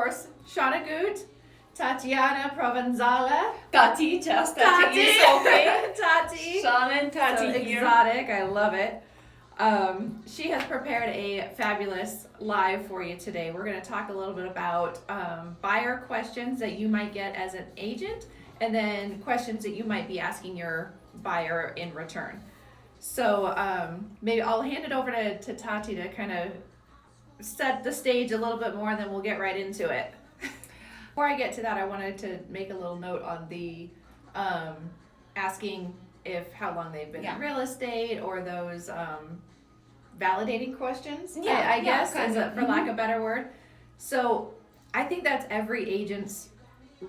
course, Shauna Gut, Tatiana Provenzala. Tati, just Tati is okay. Tati. Shauna and Tati So here. exotic, I love it. She has prepared a fabulous live for you today. We're going to talk a little bit about buyer questions that you might get as an agent, and then questions that you might be asking your buyer in return. So maybe I'll hand it over to Tati to kind of set the stage a little bit more, and then we'll get right into it. Before I get to that, I wanted to make a little note on the asking how long they've been in real estate, or those validating questions, I guess, for lack of a better word. So I think that's every agent's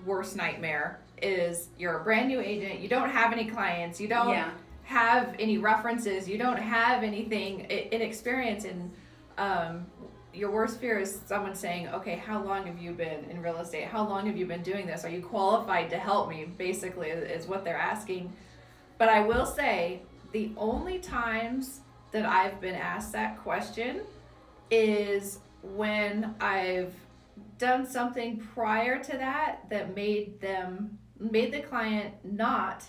worst nightmare. Is you're a brand new agent, you don't have any clients, you don't have any references, you don't have anything in experience, and your worst fear is someone saying, okay, how long have you been in real estate? How long have you been doing this? Are you qualified to help me? Basically is what they're asking. But I will say, the only times that I've been asked that question is when I've done something prior to that made the client not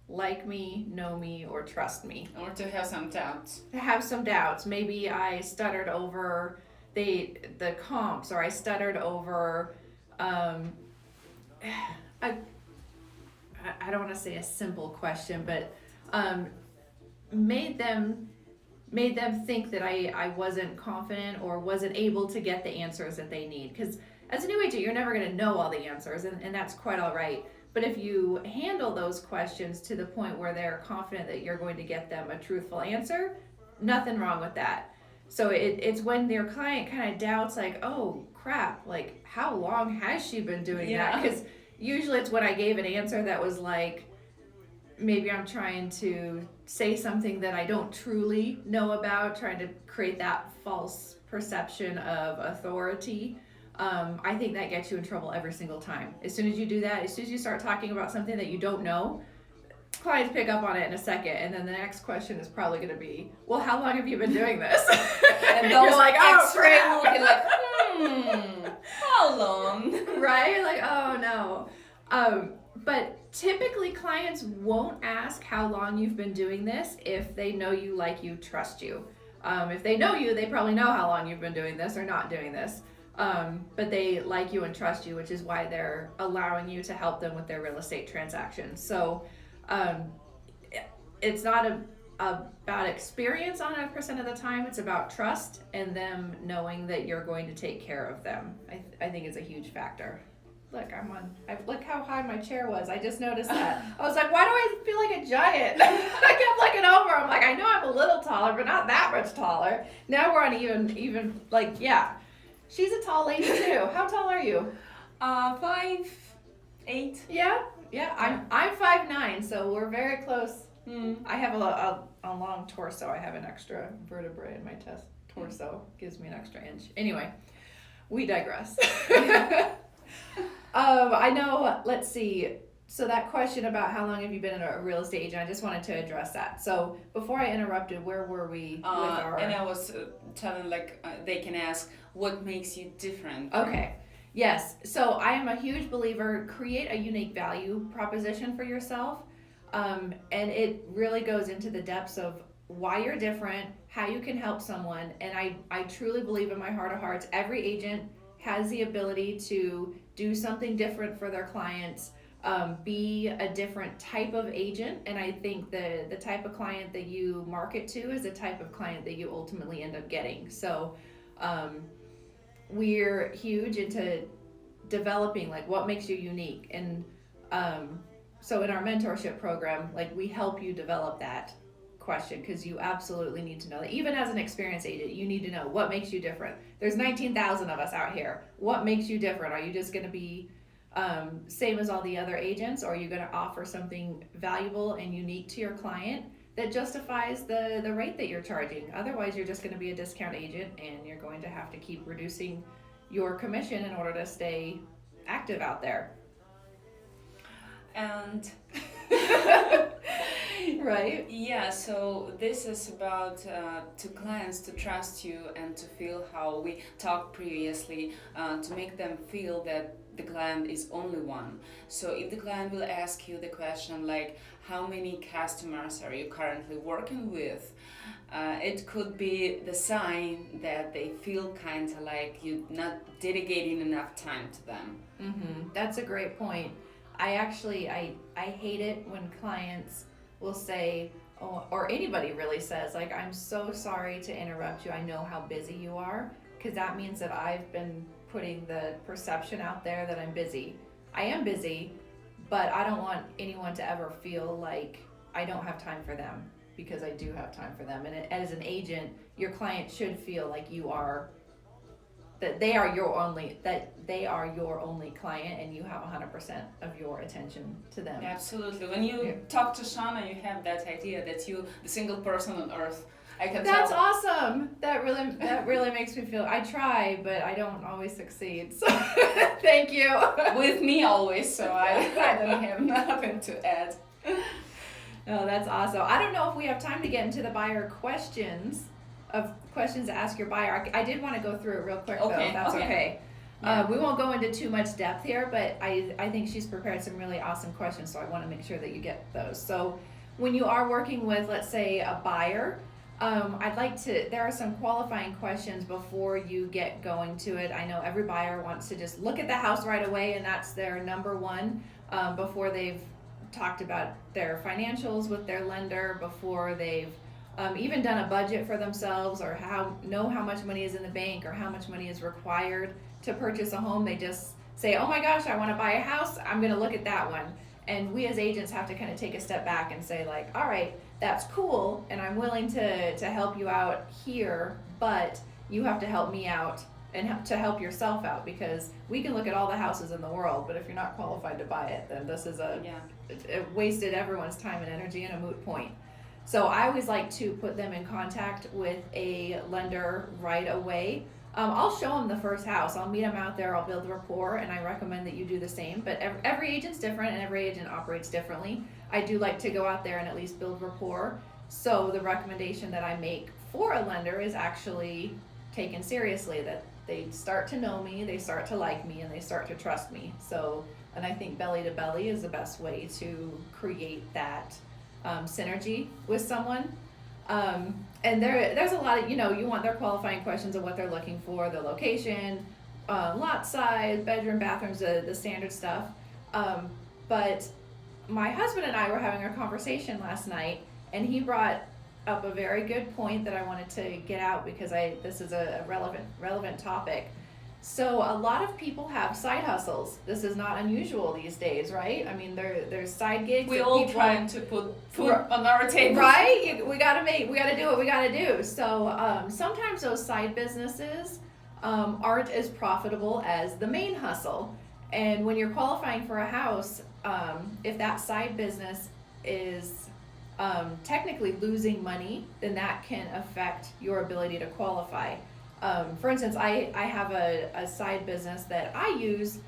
like me, know me, or trust me. Or to have some doubts. Maybe I stuttered over the comps, or I stuttered over I don't want to say a simple question, but made them think that I wasn't confident or wasn't able to get the answers that they need. Because as a new agent, you're never going to know all the answers, and that's quite all right. But if you handle those questions to the point where they're confident that you're going to get them a truthful answer, nothing wrong with that. So it's when your client kind of doubts, like, oh crap, like how long has she been doing that? Because usually it's when I gave an answer that was like, maybe I'm trying to say something that I don't truly know about, trying to create that false perception of authority. I think that gets you in trouble every single time. As soon as you do that, as soon as you start talking about something that you don't know, clients pick up on it in a second, and then the next question is probably going to be, well, how long have you been doing this? And those you're like, oh, X-ray crap. will be like, how long? Right? Like, oh no. But typically clients won't ask how long you've been doing this if they know you, like you, trust you. If they know you, they probably know how long you've been doing this or not doing this. But they like you and trust you, which is why they're allowing you to help them with their real estate transactions. So it's not about experience 100% of the time. It's about trust and them knowing that you're going to take care of them. I think it's a huge factor. Look, look how high my chair was. I just noticed that. I was like, why do I feel like a giant? I kept looking over. I'm like, I know I'm a little taller, but not that much taller. Now we're on even like, yeah. She's a tall lady too. How tall are you? 5'8". Yeah. I'm 5'9", so we're very close. I have a long torso. I have an extra vertebrae in my torso. Gives me an extra inch. Anyway, we digress. I know, let's see. So that question about how long have you been a real estate agent, I just wanted to address that. So before I interrupted, where were we with our... And I was telling, they can ask, what makes you different? Okay. Yes. So I am a huge believer, create a unique value proposition for yourself. And it really goes into the depths of why you're different, how you can help someone. And I truly believe in my heart of hearts, every agent has the ability to do something different for their clients, be a different type of agent. And I think the type of client that you market to is the type of client that you ultimately end up getting. So we're huge into developing like what makes you unique. And so in our mentorship program, like we help you develop that question, because you absolutely need to know that. Even as an experienced agent, you need to know what makes you different. There's 19,000 of us out here. What makes you different? Are you just going to be same as all the other agents, or are you going to offer something valuable and unique to your client that justifies the rate that you're charging? Otherwise, you're just going to be a discount agent, and you're going to have to keep reducing your commission in order to stay active out there. And Right? Yeah, so this is about to clients to trust you and to feel how we talked previously, to make them feel that the client is only one. So if the client will ask you the question like, how many customers are you currently working with? It could be the sign that they feel kind of like you're not dedicating enough time to them. That's a great point. I hate it when clients will say, or anybody really says, like, I'm so sorry to interrupt you. I know how busy you are, because that means that I've been putting the perception out there that I'm busy. I am busy, but I don't want anyone to ever feel like I don't have time for them, because I do have time for them. And as an agent, your client should feel like you are, that they are your only client, and you have 100% of your attention to them. Absolutely. When you talk to Shauna, you have that idea that you the single person on earth. I can That's tell. awesome. That really makes me feel. I try, but I don't always succeed. So thank you. With me always, so I don't have nothing to add. No, that's awesome. I don't know if we have time to get into the buyer questions to ask your buyer. I did want to go through it real quick though, if that's okay. Yeah. We won't go into too much depth here, but I think she's prepared some really awesome questions, so I want to make sure that you get those. So when you are working with, let's say, a buyer, there are some qualifying questions before you get going to it. I know every buyer wants to just look at the house right away, and that's their number one, before they've talked about their financials with their lender, before they've even done a budget for themselves, or know how much money is in the bank, or how much money is required to purchase a home. They just say, oh my gosh, I want to buy a house, I'm going to look at that one. And we as agents have to kind of take a step back and say, like, all right, that's cool, and I'm willing to help you out here, but you have to help me out and to help yourself out, because we can look at all the houses in the world, but if you're not qualified to buy it, then this is it wasted everyone's time and energy and a moot point. So I always like to put them in contact with a lender right away. I'll show them the first house. I'll meet them out there. I'll build rapport, and I recommend that you do the same. But every agent's different, and every agent operates differently. I do like to go out there and at least build rapport. So the recommendation that I make for a lender is actually taken seriously, that they start to know me, they start to like me, and they start to trust me. So, and I think belly to belly is the best way to create that synergy with someone. And there's a lot of, you want their qualifying questions of what they're looking for, the location, lot size, bedroom, bathrooms, the standard stuff. But my husband and I were having a conversation last night, and he brought up a very good point that I wanted to get out, because this is a relevant topic. So a lot of people have side hustles. This is not unusual these days, right? I mean, there's side gigs. We're all trying to put food on our table, right? We gotta do what we gotta do. So sometimes those side businesses aren't as profitable as the main hustle. And when you're qualifying for a house, if that side business is technically losing money, then that can affect your ability to qualify. For instance, I have a side business that I use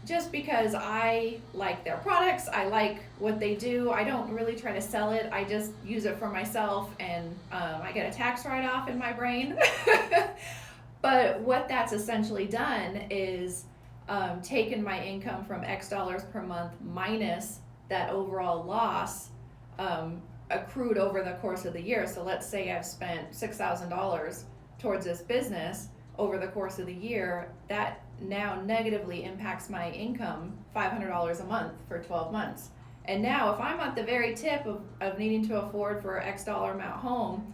just because I like their products, I like what they do. I don't really try to sell it, I just use it for myself, and I get a tax write-off in my brain. But what that's essentially done is taken my income from X dollars per month minus that overall loss accrued over the course of the year. So let's say I've spent $6,000 towards this business over the course of the year. That now negatively impacts my income $500 a month for 12 months. And now if I'm at the very tip of needing to afford for X dollar amount home,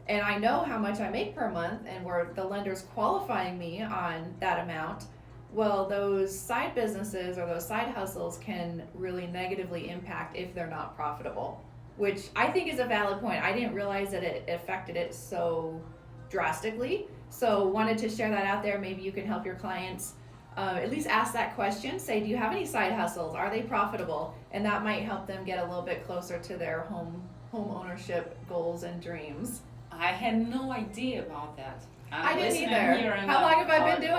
and I know how much I make per month, and where the lender's qualifying me on that amount, well, those side businesses or those side hustles can really negatively impact if they're not profitable, which I think is a valid point. I didn't realize that it affected it so drastically. So wanted to share that out there. Maybe you can help your clients at least ask that question. Say, do you have any side hustles? Are they profitable? And that might help them get a little bit closer to their home ownership goals and dreams. I had no idea about that. I didn't either. How long have I been doing